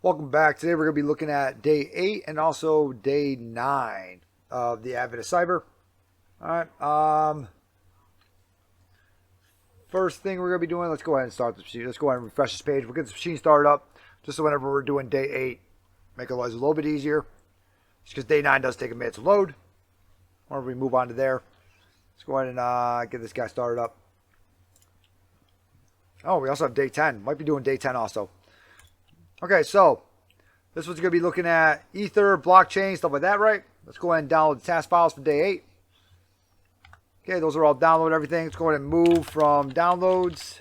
Welcome back. Today we're going to be looking at day 8 and also day 9 of the Advent of Cyber. Alright, first thing we're going to be doing, let's go ahead and start the machine. Let's go ahead and refresh this page. We'll get the machine started up just so whenever we're doing day 8, make our lives a little bit easier. Just because day 9 does take a minute to load. Whenever we move on to there, let's go ahead and get this guy started up. Oh, we also have day 10. Might be doing day 10 also. Okay, so this one's going to be looking at Ether, blockchain, stuff like that, right? Let's go ahead and download the task files for day 8. Okay, those are all downloaded, everything. Let's go ahead and move from downloads,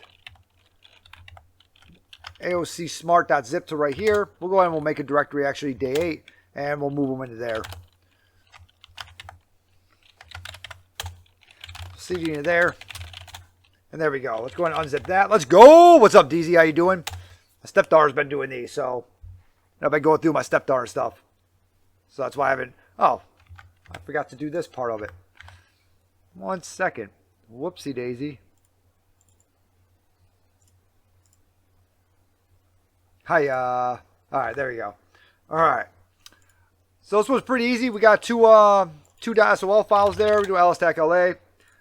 AOC smart.zip to right here. We'll go ahead and we'll make a directory, actually, day 8, and we'll move them into there. CD into there. And there we go. Let's go ahead and unzip that. Let's go! What's up, DZ? How you doing? My stepdaughter's been doing these, so I've been going through my stepdaughter stuff. So that's why I haven't... Oh, I forgot to do this part of it. 1 second. Whoopsie daisy. Hi, alright, there you go. Alright. So this was pretty easy. We got two .sol files there. We do lstack.la.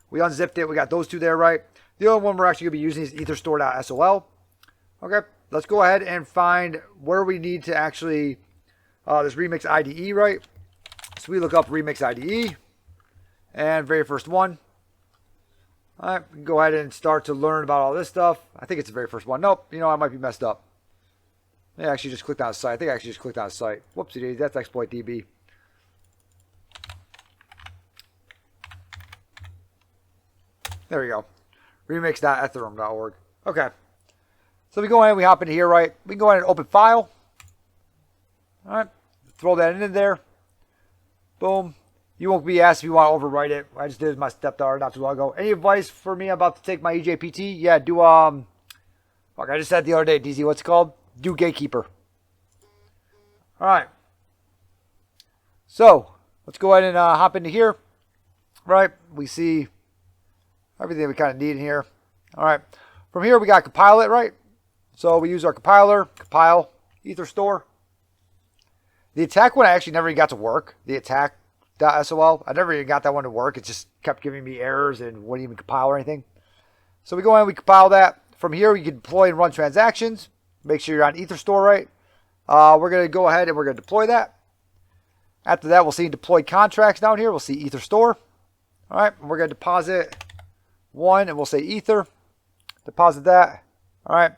We unzipped it. We got those two there, right? The only one we're actually going to be using is etherstore.sol. Okay, let's go ahead and find where we need to actually, this Remix IDE, right? So we look up Remix IDE, and very first one. All right, we can go ahead and start to learn about all this stuff. I think it's the very first one. Nope, you know, I might be messed up. I actually just clicked on the site. I think I actually just clicked on the site. Whoopsie daisy, that's exploit DB. There we go. Remix.ethereum.org. Okay. So we go ahead and we hop into here, right? We can go ahead and open file. All right. Throw that in there. Boom. You won't be asked if you want to overwrite it. I just did it with my stepdaughter not too long ago. Any advice for me about to take my EJPT? Yeah, do, fuck, I just said the other day, DZ, what's it called? Do Gatekeeper. All right. So, let's go ahead and hop into here. Right. We see everything we kind of need in here. All right. From here, we got compile it, right? So we use our compiler, compile, ether store. The attack one I actually never even got to work. The attack.sol. I never even got that one to work. It just kept giving me errors and wouldn't even compile or anything. So we go ahead and we compile that. From here, we can deploy and run transactions. Make sure you're on ether store, right? We're going to go ahead and we're going to deploy that. After that, we'll see deployed contracts down here. We'll see ether store. All right. And we're going to deposit one and we'll say ether. Deposit that. All right.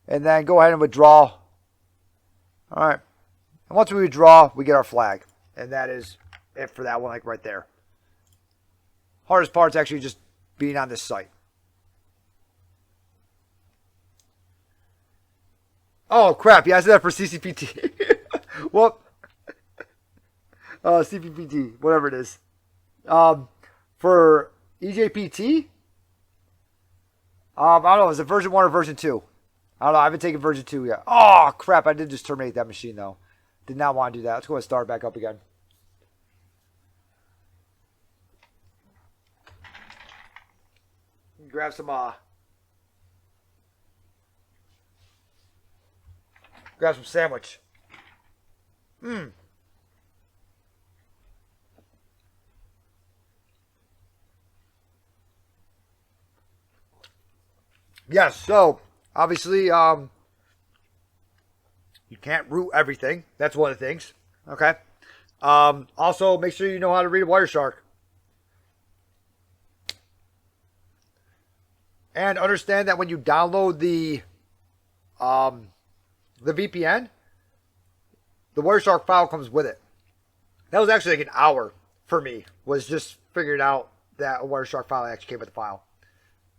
And then go ahead and withdraw. All right. And once we withdraw, we get our flag. And that is it for that one, like right there. Hardest part is actually just being on this site. Oh, crap. Yeah, I said that for CCPT. Whoop. CPPT, whatever it is. For EJPT, I don't know. Is it version 1 or version 2? I don't know. I haven't taken version 2 yet. Oh, crap. I did just terminate that machine, though. Did not want to do that. Let's go ahead and start back up again. Grab some, sandwich. Yes, so obviously you can't root everything. That's one of the things. Okay. Also, make sure you know how to read a Wireshark. And understand that when you download the VPN, the Wireshark file comes with it. That was actually like an hour for me, was just figuring out that a Wireshark file actually came with the file.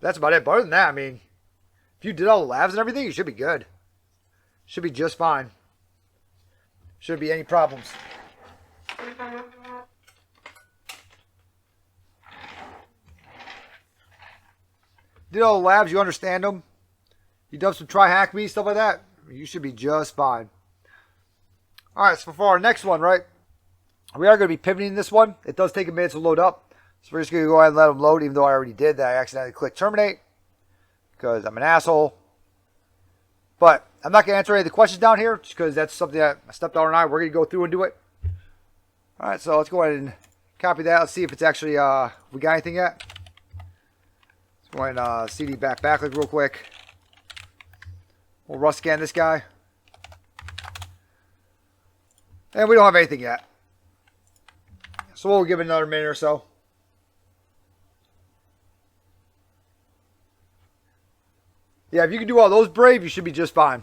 That's about it. But other than that, I mean, if you did all the labs and everything, you should be good. Should be just fine. Shouldn't be any problems. Did all the labs, you understand them. You done some try hack me, stuff like that. You should be just fine. Alright, so for our next one, right? We are going to be pivoting this one. It does take a minute to load up. So we're just going to go ahead and let them load, even though I already did that. I accidentally clicked terminate because I'm an asshole. But I'm not going to answer any of the questions down here just because that's something that my stepdaughter and I, we're going to go through and do it. All right, so let's go ahead and copy that. Let's see if it's actually, we got anything yet. Let's go ahead and CD backlink real quick. We'll rust scan this guy. And we don't have anything yet. So we'll give it another minute or so. Yeah, if you can do all those, Brave, you should be just fine.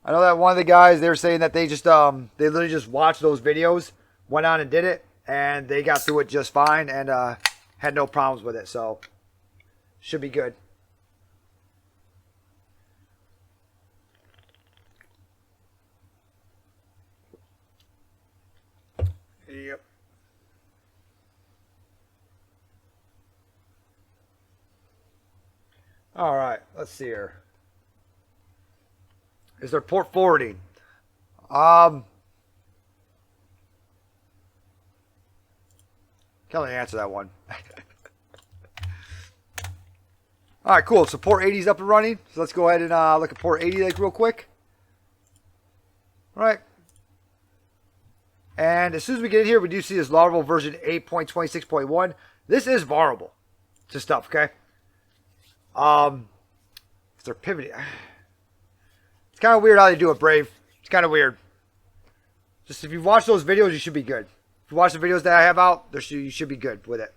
I know that one of the guys, they were saying that they just, they literally just watched those videos, went on and did it, and they got through it just fine and had no problems with it. So, should be good. Yep. All right, let's see here. Is there port forwarding? Can't really answer that one. All right, cool. So port 80 is up and running. So let's go ahead and look at port 80 like real quick. All right. And as soon as we get in here, we do see this Laravel version 8.26.1. This is vulnerable to stuff, okay? They're pivoting. It's kind of weird how they do it, Brave. It's kind of weird. Just if you watch those videos, you should be good. If you watch the videos that I have out, you should be good with it.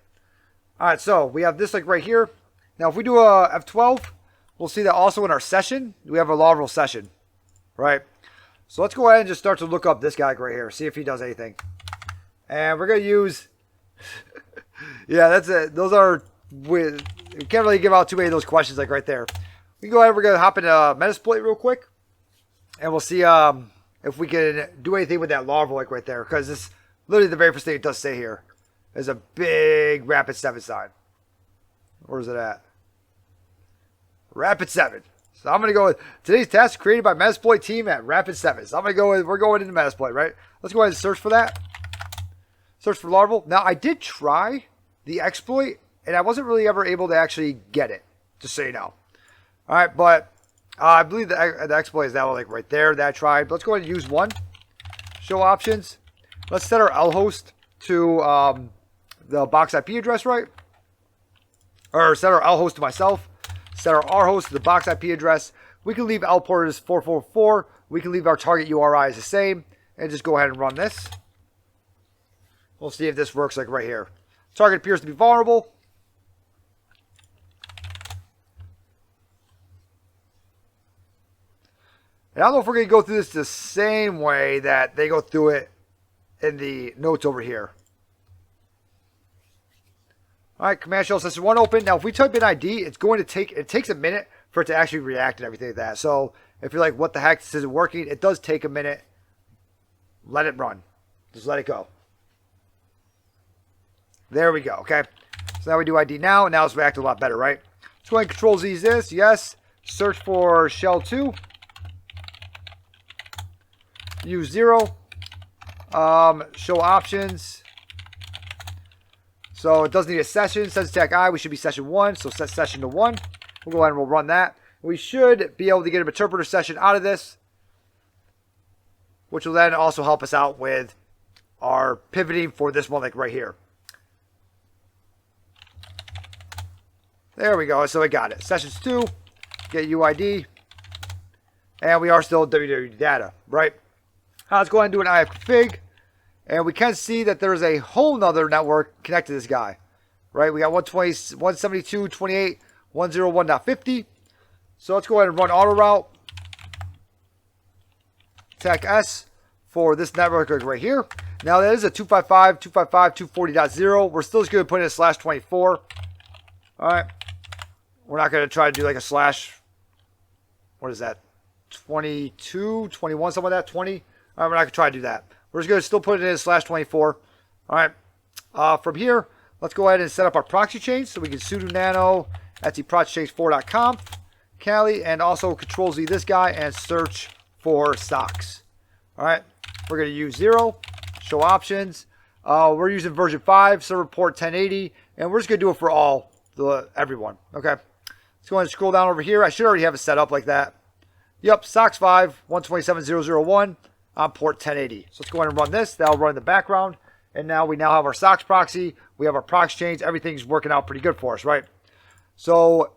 All right, so we have this like right here. Now, if we do a F12, we'll see that also in our session, we have a Laravel session, right? So let's go ahead and just start to look up this guy right here, see if he does anything. And we're going to use, yeah, that's it. Those are, we can't really give out too many of those questions like right there. We can go ahead, we're going to hop into Metasploit real quick. And we'll see if we can do anything with that Laravel like right there. Because this literally the very first thing it does say here is a big Rapid 7 sign. Where is it at? Rapid 7. So I'm going to go with today's task created by Metasploit team at Rapid 7. So I'm going to go with, we're going into Metasploit, right? Let's go ahead and search for that. Search for Laravel. Now, I did try the exploit, and I wasn't really ever able to actually get it, just so you know. All right, but I believe the exploit is that one, like right there that I tried. But let's go ahead and use one. Show options. Let's set our L host to the box IP address, right? Or set our L host to myself. Set our R host to the box IP address. We can leave L port as 444. We can leave our target URI as the same. And just go ahead and run this. We'll see if this works like right here. Target appears to be vulnerable. And I don't know if we're going to go through this the same way that they go through it in the notes over here. All right, Command Shell Session 1 open. Now, if we type in ID, it's going to take, it takes a minute for it to actually react and everything like that. So, if you're like, what the heck, this isn't working, it does take a minute. Let it run. Just let it go. There we go, okay? So now we do ID now, and now it's reacting a lot better, right? Let's go ahead and Control-Z this, yes. Search for shell 2. Use 0. Show options. So it doesn't need a session. Says attack I. We should be session 1. So set session to 1. We'll go ahead and we'll run that. We should be able to get an interpreter session out of this, which will then also help us out with our pivoting for this one, like right here. There we go. So I got it. Sessions 2. Get UID. And we are still www data, right? Let's go ahead and do an ifconfig. And we can see that there's a whole nother network connected to this guy, right? We got 172.28.101.50. So let's go ahead and run auto route. Attack S for this network right here. Now that is a 255.240.0. We're still just going to put in a /24. All right. We're not going to try to do like a slash. What is that? 22, 21, something like that. 20. All right, we're not going to try to do that. We're just going to still put it in as /24. All right. From here, let's go ahead and set up our proxy chain. So we can sudo nano proxychains4.conf, Cali, and also Control-Z this guy and search for stocks. All right. We're going to use 0. Show options. We're using version 5, server port 1080, and we're just going to do it for everyone. Okay. Let's go ahead and scroll down over here. I should already have it set up like that. Yep, SOCKS 5, 127.0.0.1 on port 1080. So let's go ahead and run this. That'll run in the background. And now we have our SOCKS proxy. We have our proxy chains. Everything's working out pretty good for us, right? So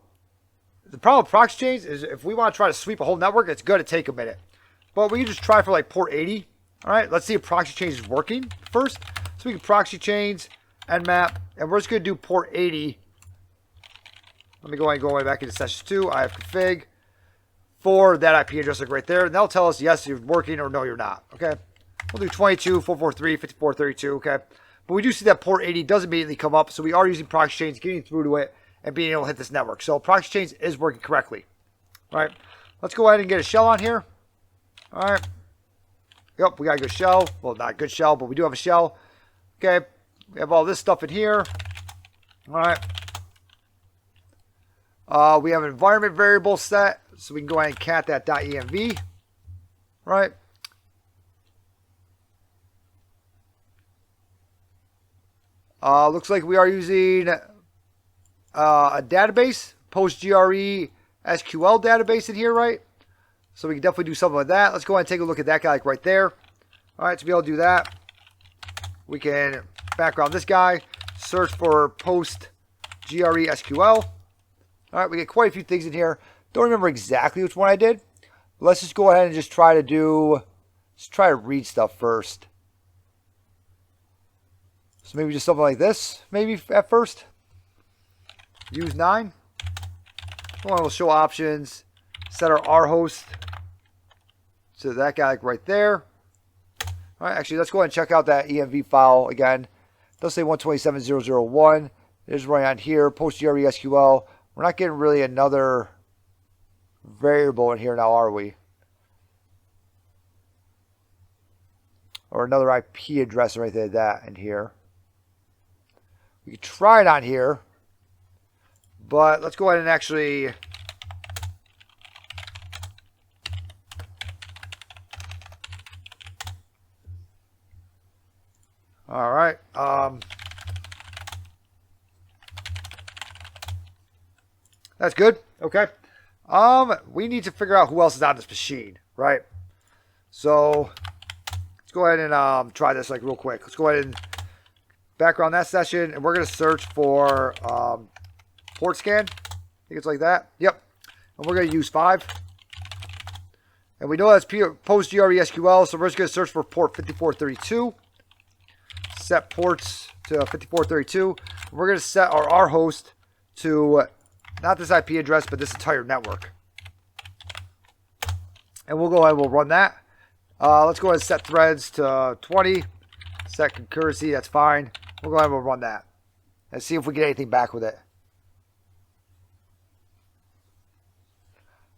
the problem with proxy chains is if we want to try to sweep a whole network, it's going to take a minute. But we can just try for like port 80. All right, let's see if proxy chains is working first. So we can proxy chains, nmap, and we're just going to do port 80. Let me go ahead and go back into session 2. I have config for that IP address like right there. And that'll tell us, yes, you're working or no, you're not. Okay. We'll do 22.443.54.32. Okay. But we do see that port 80 does immediately come up. So we are using proxy chains, getting through to it, and being able to hit this network. So proxy chains is working correctly. All right. Let's go ahead and get a shell on here. All right. Yep, we got a good shell. Well, not a good shell, but we do have a shell. Okay. We have all this stuff in here. All right. We have an environment variable set, so we can go ahead and cat that .env. Right. Looks like we are using a database, PostGRE SQL database in here, right? So we can definitely do something like that. Let's go ahead and take a look at that guy like right there. All right, to be able to do that, we can background this guy, search for PostGRE SQL. All right, we get quite a few things in here. Don't remember exactly which one I did. But let's just go ahead and just try to read stuff first. So maybe just something like this, maybe at first. Use 9. We'll show options. Set our R host to that guy like right there. All right, actually, let's go ahead and check out that env file again. It does say 127.0.0.1. It is running on here, PostGRE SQL. We're not getting really another variable in here now, are we? Or another IP address or anything like that in here. We could try it on here. But let's go ahead and actually... All right. That's good. Okay. We need to figure out who else is on this machine, right? So let's go ahead and try this like real quick. Let's go ahead and background that session, and we're going to search for port scan. I think it's like that. Yep. And we're going to use 5. And we know that's PostGRE SQL, so we're just going to search for port 5432. Set ports to 5432. We're going to set our R host to not this IP address, but this entire network. And we'll go ahead and we'll run that. Let's go ahead and set threads to 20. Set concurrency, that's fine. We'll go ahead and we'll run that. And see if we get anything back with it.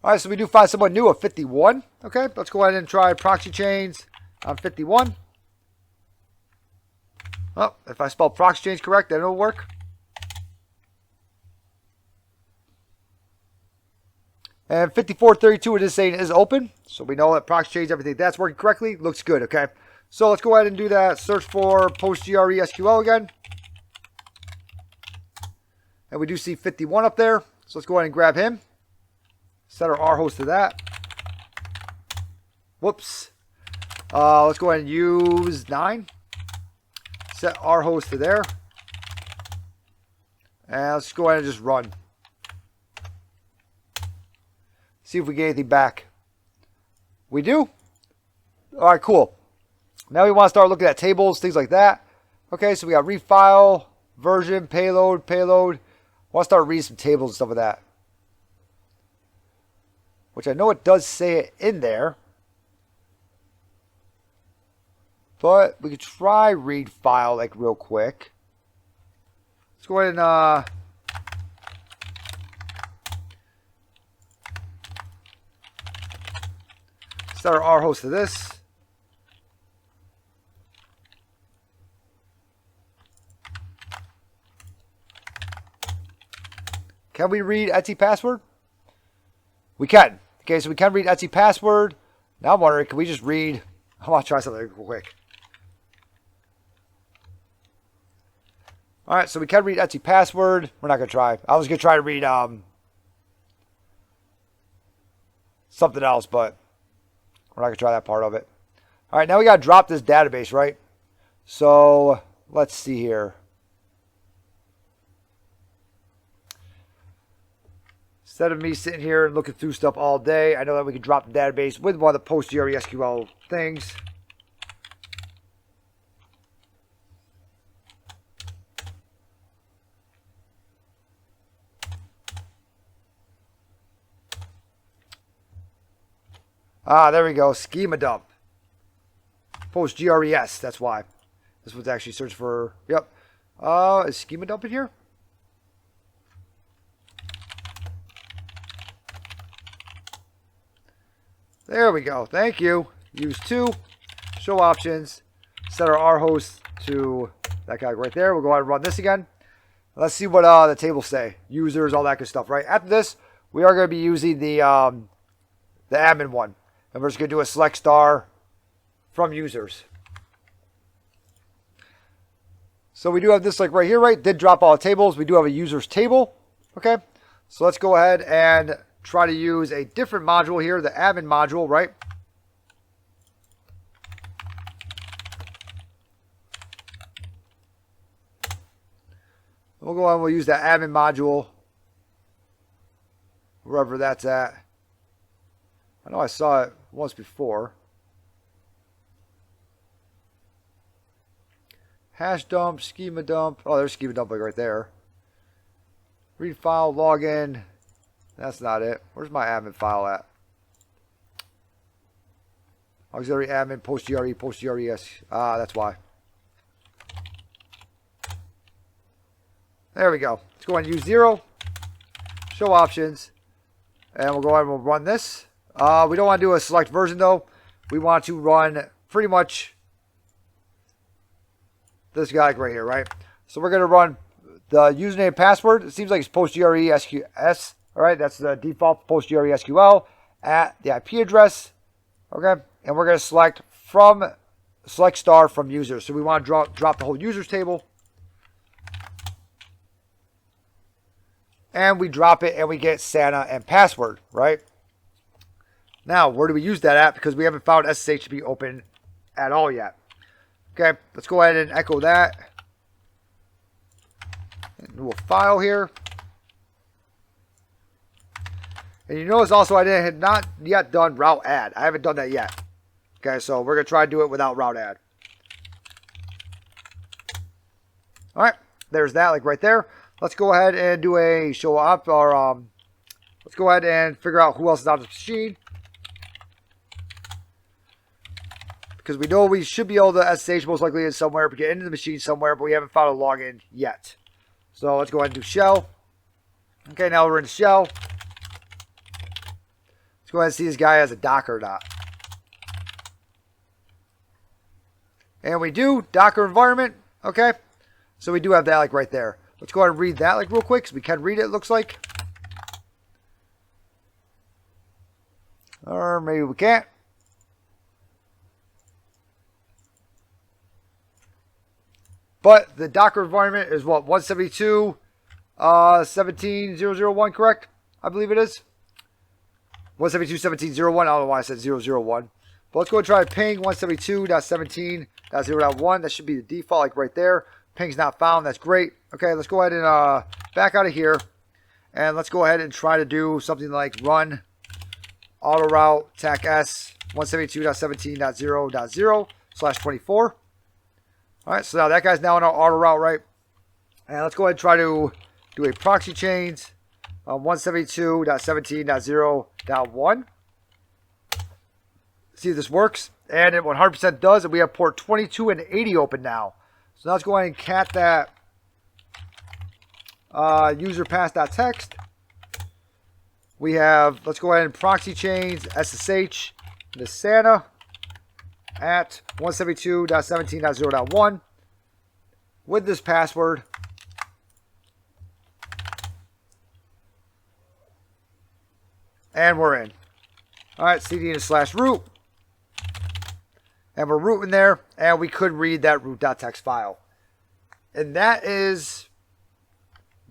All right, so we do find someone new of 51. Okay, let's go ahead and try proxy chains on 51. Oh, if I spell proxy chains correct, then it'll work. And 5432, it is saying is open. So we know that proxy chains, everything that's working correctly. Looks good, okay? So let's go ahead and do that. Search for PostGRE SQL again. And we do see 51 up there. So let's go ahead and grab him. Set our R host to that. Whoops. Let's go ahead and use 9. Set R host to there. And let's go ahead and just run. See if we get anything back. We do. All right, cool. Now we want to start looking at tables, things like that. Okay, so we got refile, version, payload. I want to start reading some tables and stuff like that. Which I know it does say it in there. But we could try read file like real quick. Let's go ahead and set our R host to this. Can we read Etsy password? We can. Okay, so we can read Etsy password. Now I'm wondering, can we just read? I want to try something real quick. All right, so we can read Etsy password. We're not going to try. I was going to try to read something else, but we're not going to try that part of it. All right, now we got to drop this database, right? So let's see here. Instead of me sitting here and looking through stuff all day, I know that we can drop the database with one of the PostgreSQL things. Ah, there we go. Schema dump. PostgreS, that's why. This one's actually search for, yep. Is schema dump in here? There we go. Thank you. Use 2. Show options. Set our R host to that guy right there. We'll go ahead and run this again. Let's see what the tables say. Users, all that good stuff, right? After this, we are going to be using the admin one. And we're just going to do a select star from users. So we do have this like right here, right? Did drop all the tables. We do have a users table. Okay. So let's go ahead and try to use a different module here, the admin module, right? We'll go on and we'll use that admin module wherever that's at. I know I saw it once before. Hash dump, schema dump. Oh, there's schema dump right there. Read file, login. That's not it. Where's my admin file at? Auxiliary admin, PostgreS. Ah, that's why. There we go. Let's go ahead and use 0. Show options. And we'll go ahead and we'll run this. We don't want to do a select version though. We want to run pretty much this guy right here, right? So we're going to run the username and password. It seems like it's PostgreSQL. All right, that's the default PostgreSQL at the IP address. Okay, and we're going to select star from users. So we want to drop the whole users table. And we drop it and we get Santa and password, right? Now, where do we use that at? Because we haven't found SSH to be open at all yet. Okay, let's go ahead and echo that. And do a file here. And you notice also I had not yet done route add. I haven't done that yet. Okay, so we're going to try to do it without route add. All right, there's that, like right there. Let's go ahead and do a show up, or let's go ahead and figure out who else is on this machine. Because we know we should be able to SSH most likely in somewhere, but get into the machine somewhere, but we haven't found a login yet. So let's go ahead and do shell. Okay, now we're in shell. Let's go ahead and see this guy has a Docker or not. And we do, Docker environment. Okay, so we do have that like right there. Let's go ahead and read that like real quick, because we can read it, it looks like. Or maybe we can't. But the Docker environment is what, 172.17.0.0.1, correct? I believe it is. 172.17.0.1, I don't know why I said 0.0.1. But let's go and try ping 172.17.0.1. That should be the default, like right there. Ping's not found, that's great. Okay, let's go ahead and back out of here. And let's go ahead and try to do something like run autoroute tac s 172.17.0.0/24. All right, so now that guy's now in our auto route, right? And let's go ahead and try to do a proxy change on 172.17.0.1. See if this works. And it 100% does, and we have port 22 and 80 open now. So now let's go ahead and cat that user pass.txt. We have, let's go ahead and proxy change SSH to Santa at 172.17.0.1 with this password. And we're in. All right, cd and /root. And we're rooting there, and we could read that root.txt file. And that is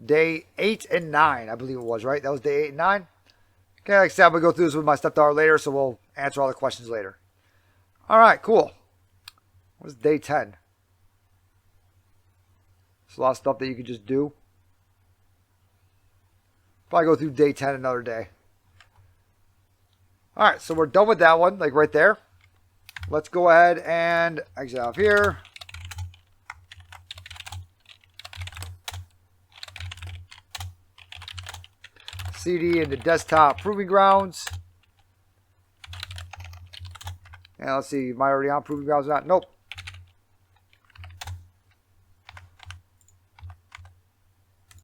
day 8 and 9, I believe it was, right? That was day 8 and 9. Okay, like I said, I'm going to go through this with my stepdaughter later, so we'll answer all the questions later. All right, cool. What's day 10? There's a lot of stuff that you can just do. Probably go through day 10 another day. All right, so we're done with that one, like right there. Let's go ahead and exit out of here. CD into desktop proving grounds. And let's see, am I already on proving grounds or not? Nope.